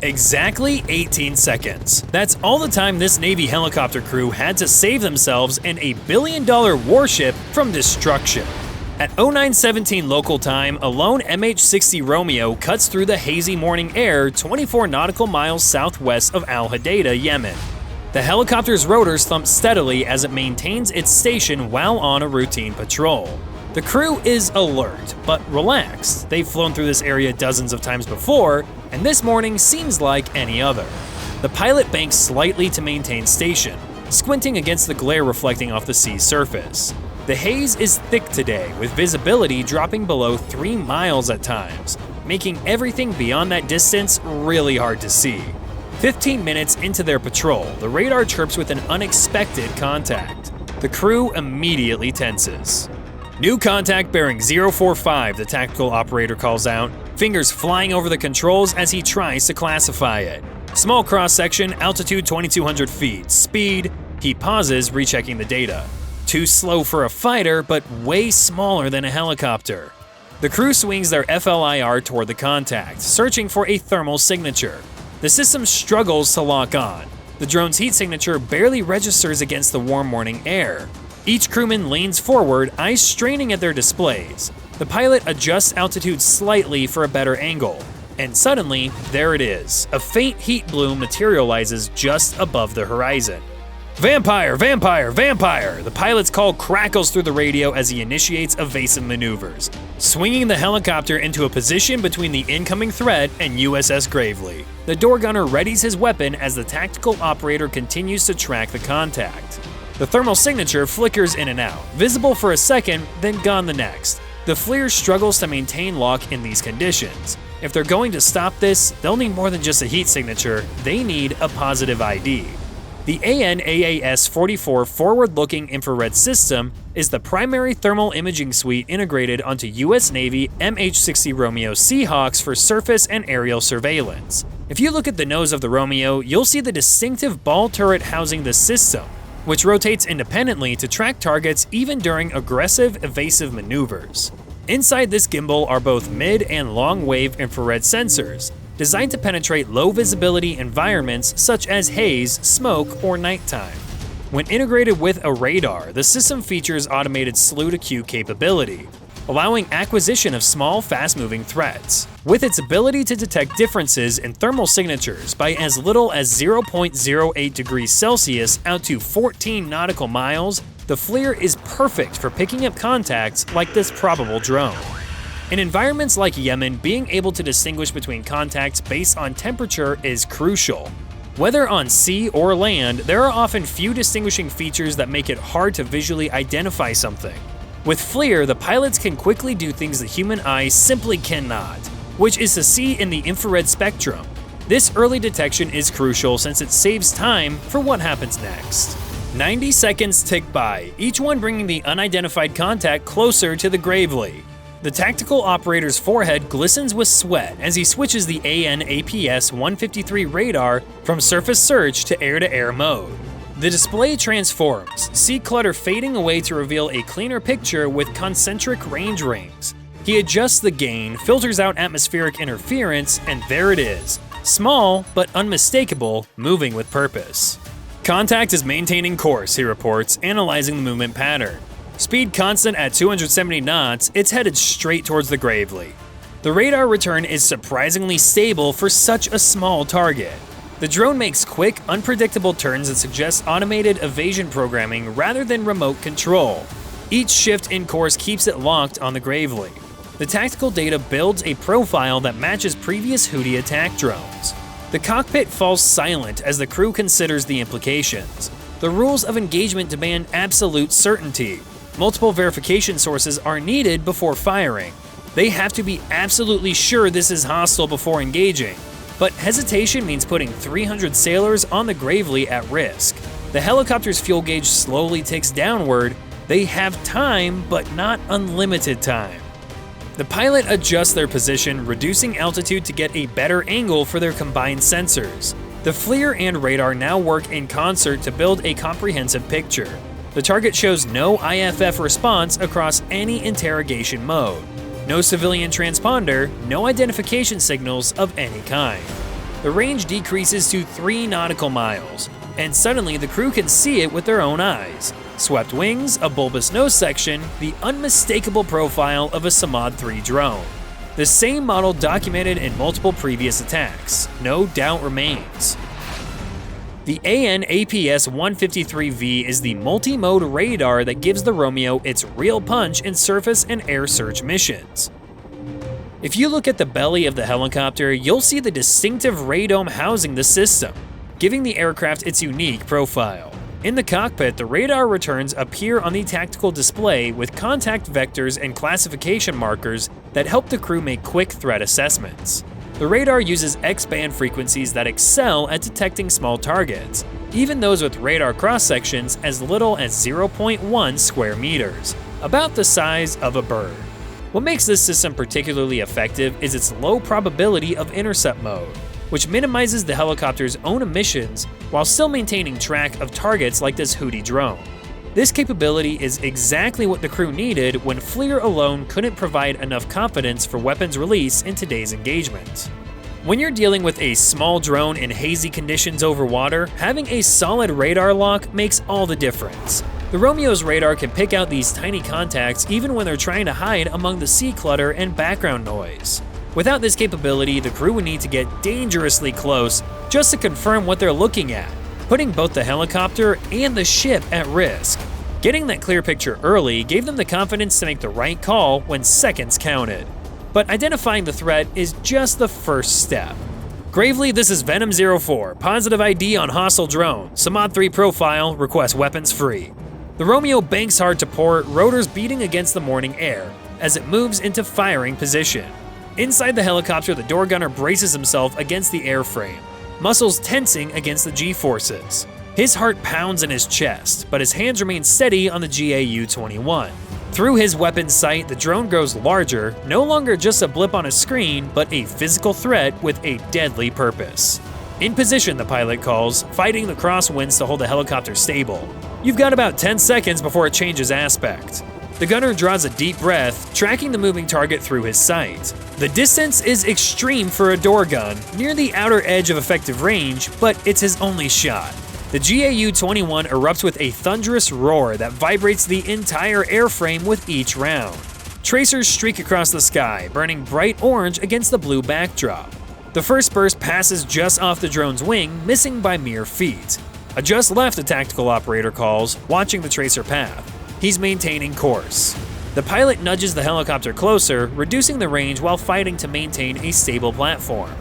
Exactly 18 seconds. That's all the time this Navy helicopter crew had to save themselves and a billion-dollar warship from destruction. At 09:17 local time, a lone MH-60 Romeo cuts through the hazy morning air 24 nautical miles southwest of Al Hodeida, Yemen. The helicopter's rotors thump steadily as it maintains its station while on a routine patrol. The crew is alert, but relaxed. They've flown through this area dozens of times before, and this morning seems like any other. The pilot banks slightly to maintain station, squinting against the glare reflecting off the sea's surface. The haze is thick today, with visibility dropping below 3 miles at times, making everything beyond that distance really hard to see. 15 minutes into their patrol, the radar chirps with an unexpected contact. The crew immediately tenses. "New contact bearing 045, the tactical operator calls out, fingers flying over the controls as he tries to classify it. Small cross-section, altitude 2,200 feet, speed. He pauses, rechecking the data. Too slow for a fighter, but way smaller than a helicopter. The crew swings their FLIR toward the contact, searching for a thermal signature. The system struggles to lock on. The drone's heat signature barely registers against the warm morning air. Each crewman leans forward, eyes straining at their displays. The pilot adjusts altitude slightly for a better angle. And suddenly, there it is. A faint heat bloom materializes just above the horizon. "Vampire! Vampire! Vampire!" The pilot's call crackles through the radio as he initiates evasive maneuvers, swinging the helicopter into a position between the incoming threat and USS Gravely. The door gunner readies his weapon as the tactical operator continues to track the contact. The thermal signature flickers in and out, visible for a second, then gone the next. The FLIR struggles to maintain lock in these conditions. If they're going to stop this, they'll need more than just a heat signature, they need a positive ID. The ANAAS-44 forward-looking infrared system is the primary thermal imaging suite integrated onto US Navy MH-60 Romeo Seahawks for surface and aerial surveillance. If you look at the nose of the Romeo, you'll see the distinctive ball turret housing the system, which rotates independently to track targets even during aggressive, evasive maneuvers. Inside this gimbal are both mid- and long-wave infrared sensors, designed to penetrate low-visibility environments such as haze, smoke, or nighttime. When integrated with a radar, the system features automated slew-to-queue capability, allowing acquisition of small, fast-moving threats. With its ability to detect differences in thermal signatures by as little as 0.08 degrees Celsius out to 14 nautical miles, the FLIR is perfect for picking up contacts like this probable drone. In environments like Yemen, being able to distinguish between contacts based on temperature is crucial. Whether on sea or land, there are often few distinguishing features that make it hard to visually identify something. With FLIR, the pilots can quickly do things the human eye simply cannot, which is to see in the infrared spectrum. This early detection is crucial since it saves time for what happens next. 90 seconds tick by, each one bringing the unidentified contact closer to the Gravely. The tactical operator's forehead glistens with sweat as he switches the AN/APS-153 radar from surface search to air-to-air mode. The display transforms, sea clutter fading away to reveal a cleaner picture with concentric range rings. He adjusts the gain, filters out atmospheric interference, and there it is. Small, but unmistakable, moving with purpose. Contact is maintaining course, he reports, analyzing the movement pattern. Speed constant at 270 knots, it's headed straight towards the Gravely. The radar return is surprisingly stable for such a small target. The drone makes quick, unpredictable turns that suggest automated evasion programming rather than remote control. Each shift in course keeps it locked on the Gravely. The tactical data builds a profile that matches previous Houthi attack drones. The cockpit falls silent as the crew considers the implications. The rules of engagement demand absolute certainty. Multiple verification sources are needed before firing. They have to be absolutely sure this is hostile before engaging. But hesitation means putting 300 sailors on the Gravely at risk. The helicopter's fuel gauge slowly ticks downward. They have time, but not unlimited time. The pilot adjusts their position, reducing altitude to get a better angle for their combined sensors. The FLIR and radar now work in concert to build a comprehensive picture. The target shows no IFF response across any interrogation mode. No civilian transponder, no identification signals of any kind. the range decreases to 3 nautical miles, and suddenly the crew can see it with their own eyes. Swept wings, a bulbous nose section, the unmistakable profile of a Samad 3 drone. The same model documented in multiple previous attacks. No doubt remains. The AN/APS-153V is the multi-mode radar that gives the Romeo its real punch in surface and air search missions. If you look at the belly of the helicopter, you'll see the distinctive radome housing the system, giving the aircraft its unique profile. In the cockpit, the radar returns appear on the tactical display with contact vectors and classification markers that help the crew make quick threat assessments. The radar uses X-band frequencies that excel at detecting small targets, even those with radar cross-sections as little as 0.1 square meters, about the size of a bird. What makes this system particularly effective is its low probability of intercept mode, which minimizes the helicopter's own emissions while still maintaining track of targets like this Houthi drone. This capability is exactly what the crew needed when FLIR alone couldn't provide enough confidence for weapons release in today's engagement. When you're dealing with a small drone in hazy conditions over water, having a solid radar lock makes all the difference. The Romeo's radar can pick out these tiny contacts even when they're trying to hide among the sea clutter and background noise. Without this capability, the crew would need to get dangerously close just to confirm what they're looking at, putting both the helicopter and the ship at risk. Getting that clear picture early gave them the confidence to make the right call when seconds counted. But identifying the threat is just the first step. Gravely, this is Venom04, positive ID on hostile drone, Samad 3 profile, request weapons free. The Romeo banks hard to port, rotors beating against the morning air as it moves into firing position. Inside the helicopter, the door gunner braces himself against the airframe, muscles tensing against the G-forces. His heart pounds in his chest, but his hands remain steady on the GAU-21. Through his weapon sight, the drone grows larger, no longer just a blip on a screen, but a physical threat with a deadly purpose. In position, the pilot calls, fighting the crosswinds to hold the helicopter stable. You've got about 10 seconds before it changes aspect. The gunner draws a deep breath, tracking the moving target through his sight. The distance is extreme for a door gun, near the outer edge of effective range, but it's his only shot. The GAU-21 erupts with a thunderous roar that vibrates the entire airframe with each round. Tracers streak across the sky, burning bright orange against the blue backdrop. The first burst passes just off the drone's wing, missing by mere feet. A just left, a tactical operator calls, watching the tracer path. He's maintaining course. The pilot nudges the helicopter closer, reducing the range while fighting to maintain a stable platform.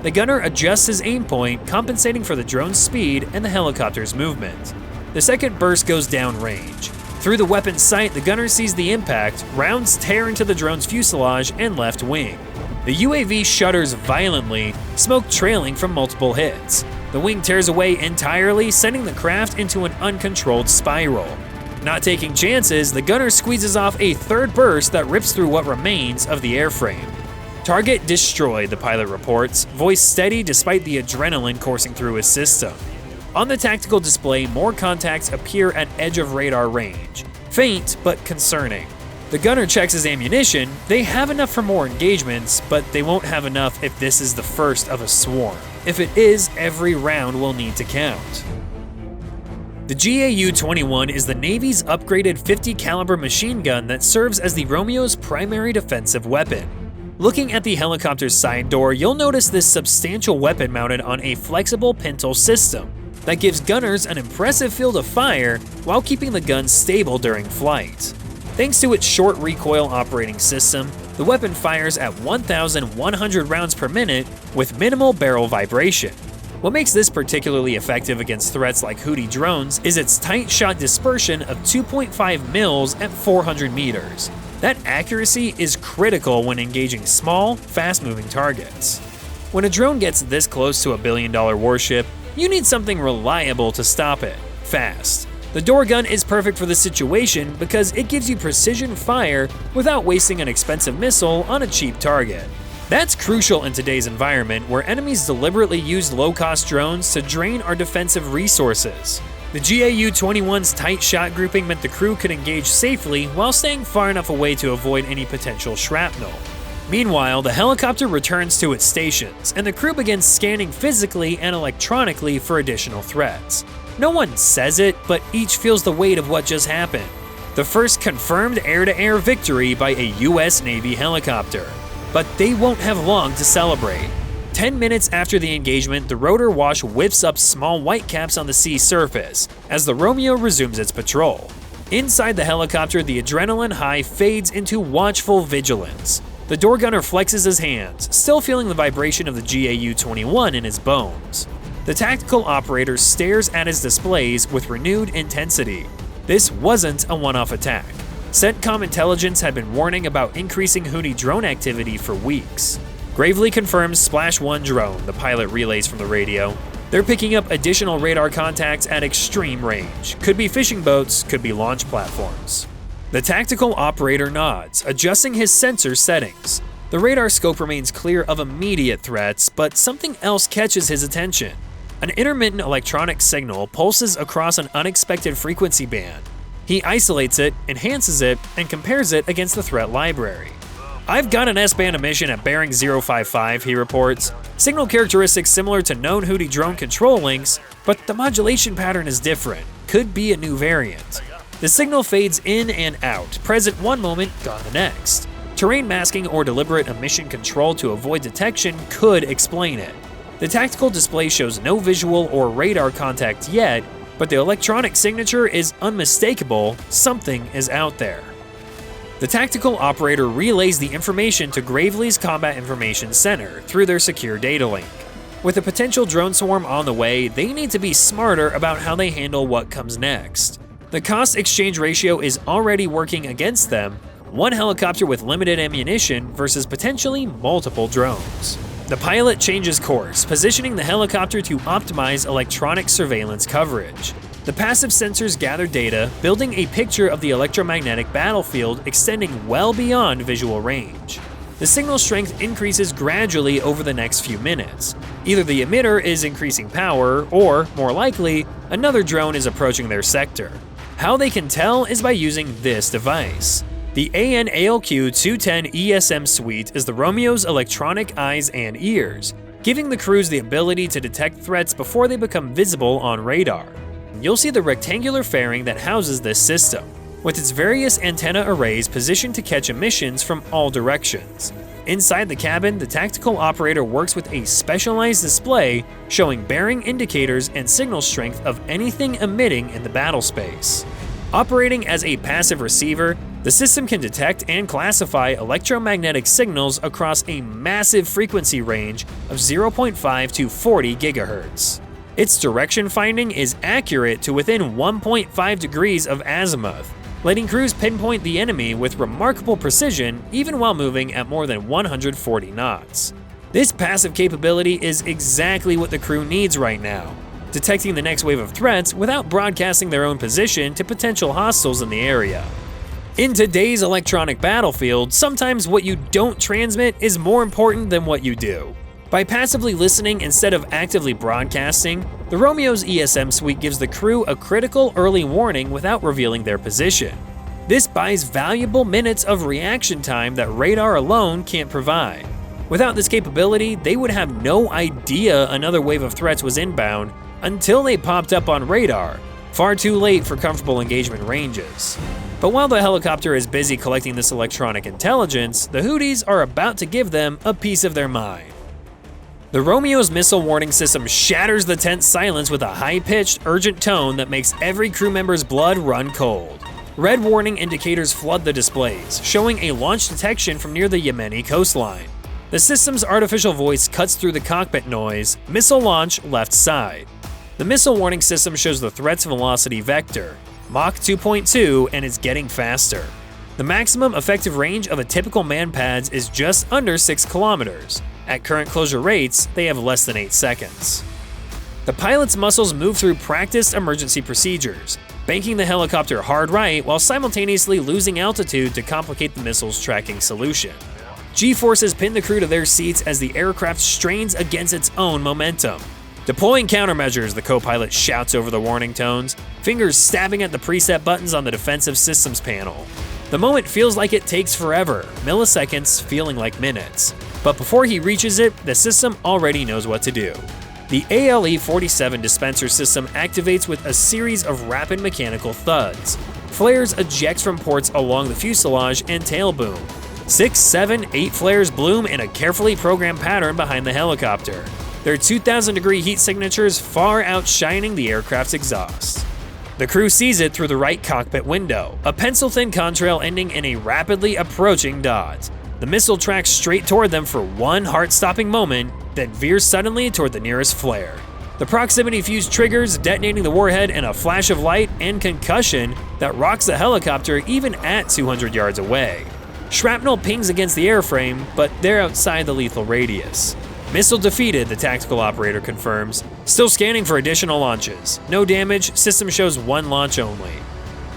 The gunner adjusts his aim point, compensating for the drone's speed and the helicopter's movement. The second burst goes downrange. Through the weapon's sight, the gunner sees the impact, rounds tear into the drone's fuselage and left wing. The UAV shudders violently, smoke trailing from multiple hits. The wing tears away entirely, sending the craft into an uncontrolled spiral. Not taking chances, the gunner squeezes off a third burst that rips through what remains of the airframe. Target destroyed, the pilot reports, voice steady despite the adrenaline coursing through his system. On the tactical display, more contacts appear at edge of radar range. Faint, but concerning. The gunner checks his ammunition. They have enough for more engagements, but they won't have enough if this is the first of a swarm. If it is, every round will need to count. The GAU-21 is the Navy's upgraded 50 caliber machine gun that serves as the Romeo's primary defensive weapon. Looking at the helicopter's side door, you'll notice this substantial weapon mounted on a flexible pintle system that gives gunners an impressive field of fire while keeping the gun stable during flight. Thanks to its short recoil operating system, the weapon fires at 1,100 rounds per minute with minimal barrel vibration. What makes this particularly effective against threats like Houthi drones is its tight shot dispersion of 2.5 mils at 400 meters. That accuracy is critical when engaging small, fast-moving targets. When a drone gets this close to a billion-dollar warship, you need something reliable to stop it, fast. The door gun is perfect for this situation because it gives you precision fire without wasting an expensive missile on a cheap target. That's crucial in today's environment where enemies deliberately use low-cost drones to drain our defensive resources. The GAU-21's tight shot grouping meant the crew could engage safely while staying far enough away to avoid any potential shrapnel. Meanwhile, the helicopter returns to its stations, and the crew begins scanning physically and electronically for additional threats. No one says it, but each feels the weight of what just happened. The first confirmed air-to-air victory by a US Navy helicopter. But they won't have long to celebrate. 10 minutes after the engagement, the rotor wash whips up small whitecaps on the sea surface as the Romeo resumes its patrol. Inside the helicopter, the adrenaline high fades into watchful vigilance. The door gunner flexes his hands, still feeling the vibration of the GAU-21 in his bones. The tactical operator stares at his displays with renewed intensity. This wasn't a one-off attack. CENTCOM intelligence had been warning about increasing Houthi drone activity for weeks. Gravely confirms Splash 1 drone, the pilot relays from the radio. They're picking up additional radar contacts at extreme range. Could be fishing boats, could be launch platforms. The tactical operator nods, adjusting his sensor settings. The radar scope remains clear of immediate threats, but something else catches his attention. An intermittent electronic signal pulses across an unexpected frequency band. He isolates it, enhances it, and compares it against the threat library. "I've got an S-band emission at bearing 055, he reports. Signal characteristics similar to known Houthi drone control links, but the modulation pattern is different. Could be a new variant. The signal fades in and out, present one moment, gone the next. Terrain masking or deliberate emission control to avoid detection could explain it. The tactical display shows no visual or radar contact yet, but the electronic signature is unmistakable. Something is out there." The tactical operator relays the information to Gravely's Combat Information Center through their secure data link. With a potential drone swarm on the way, they need to be smarter about how they handle what comes next. The cost-exchange ratio is already working against them, one helicopter with limited ammunition versus potentially multiple drones. The pilot changes course, positioning the helicopter to optimize electronic surveillance coverage. The passive sensors gather data, building a picture of the electromagnetic battlefield extending well beyond visual range. The signal strength increases gradually over the next few minutes. Either the emitter is increasing power, or, more likely, another drone is approaching their sector. How they can tell is by using this device. The AN/ALQ-210 ESM suite is the Romeo's electronic eyes and ears, giving the crews the ability to detect threats before they become visible on radar. You'll see the rectangular fairing that houses this system, with its various antenna arrays positioned to catch emissions from all directions. Inside the cabin, the tactical operator works with a specialized display showing bearing indicators and signal strength of anything emitting in the battle space. Operating as a passive receiver, the system can detect and classify electromagnetic signals across a massive frequency range of 0.5 to 40 GHz. Its direction finding is accurate to within 1.5 degrees of azimuth, letting crews pinpoint the enemy with remarkable precision even while moving at more than 140 knots. This passive capability is exactly what the crew needs right now, detecting the next wave of threats without broadcasting their own position to potential hostiles in the area. In today's electronic battlefield, sometimes what you don't transmit is more important than what you do. By passively listening instead of actively broadcasting, the Romeo's ESM suite gives the crew a critical early warning without revealing their position. This buys valuable minutes of reaction time that radar alone can't provide. Without this capability, they would have no idea another wave of threats was inbound until they popped up on radar, far too late for comfortable engagement ranges. But while the helicopter is busy collecting this electronic intelligence, the Houthis are about to give them a piece of their mind. The Romeo's missile warning system shatters the tense silence with a high-pitched, urgent tone that makes every crew member's blood run cold. Red warning indicators flood the displays, showing a launch detection from near the Yemeni coastline. The system's artificial voice cuts through the cockpit noise, missile launch left side. The missile warning system shows the threat's velocity vector, Mach 2.2, and is getting faster. The maximum effective range of a typical man-pads is just under 6 kilometers. At current closure rates, they have less than 8 seconds. The pilot's muscles move through practiced emergency procedures, banking the helicopter hard right while simultaneously losing altitude to complicate the missile's tracking solution. G-forces pin the crew to their seats as the aircraft strains against its own momentum. Deploying countermeasures, the co-pilot shouts over the warning tones, fingers stabbing at the preset buttons on the defensive systems panel. The moment feels like it takes forever, milliseconds feeling like minutes. But before he reaches it, the system already knows what to do. The ALE-47 dispenser system activates with a series of rapid mechanical thuds. Flares eject from ports along the fuselage and tail boom. 6, 7, 8 flares bloom in a carefully programmed pattern behind the helicopter, their 2,000-degree heat signatures far outshining the aircraft's exhaust. The crew sees it through the right cockpit window, a pencil-thin contrail ending in a rapidly approaching dot. The missile tracks straight toward them for one heart-stopping moment, then veers suddenly toward the nearest flare. The proximity fuse triggers, detonating the warhead in a flash of light and concussion that rocks the helicopter even at 200 yards away. Shrapnel pings against the airframe, but they're outside the lethal radius. Missile defeated, the tactical operator confirms. Still scanning for additional launches. No damage, system shows one launch only.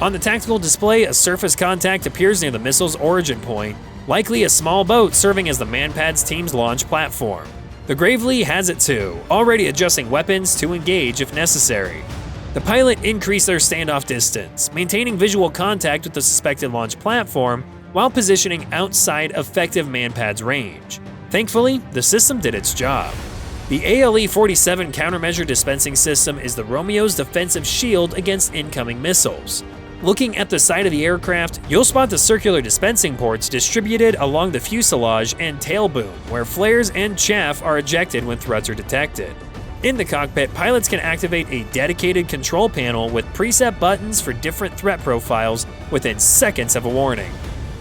On the tactical display, a surface contact appears near the missile's origin point, likely a small boat serving as the Manpad's team's launch platform. The Gravely has it too, already adjusting weapons to engage if necessary. The pilot increased their standoff distance, maintaining visual contact with the suspected launch platform while positioning outside effective Manpad's range. Thankfully, the system did its job. The ALE-47 countermeasure dispensing system is the Romeo's defensive shield against incoming missiles. Looking at the side of the aircraft, you'll spot the circular dispensing ports distributed along the fuselage and tail boom, where flares and chaff are ejected when threats are detected. In the cockpit, pilots can activate a dedicated control panel with preset buttons for different threat profiles within seconds of a warning.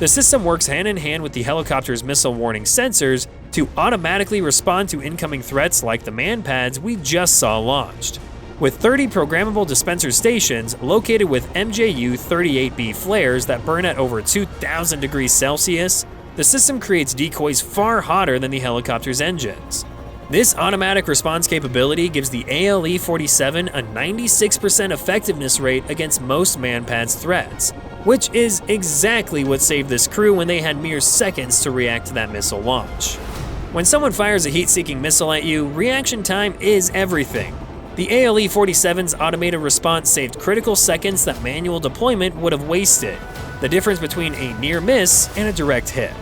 The system works hand-in-hand with the helicopter's missile warning sensors to automatically respond to incoming threats like the Manpads we just saw launched. With 30 programmable dispenser stations located with MJU-38B flares that burn at over 2,000 degrees Celsius, the system creates decoys far hotter than the helicopter's engines. This automatic response capability gives the ALE-47 a 96% effectiveness rate against most Manpad's threats, which is exactly what saved this crew when they had mere seconds to react to that missile launch. When someone fires a heat-seeking missile at you, reaction time is everything. The ALE-47's automated response saved critical seconds that manual deployment would have wasted, the difference between a near miss and a direct hit.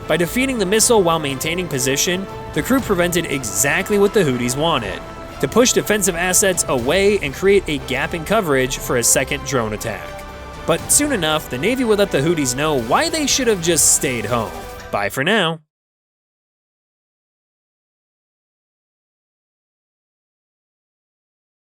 By defeating the missile while maintaining position, the crew prevented exactly what the Houthis wanted: to push defensive assets away and create a gap in coverage for a second drone attack. But soon enough, the Navy would let the Houthis know why they should have just stayed home. Bye for now.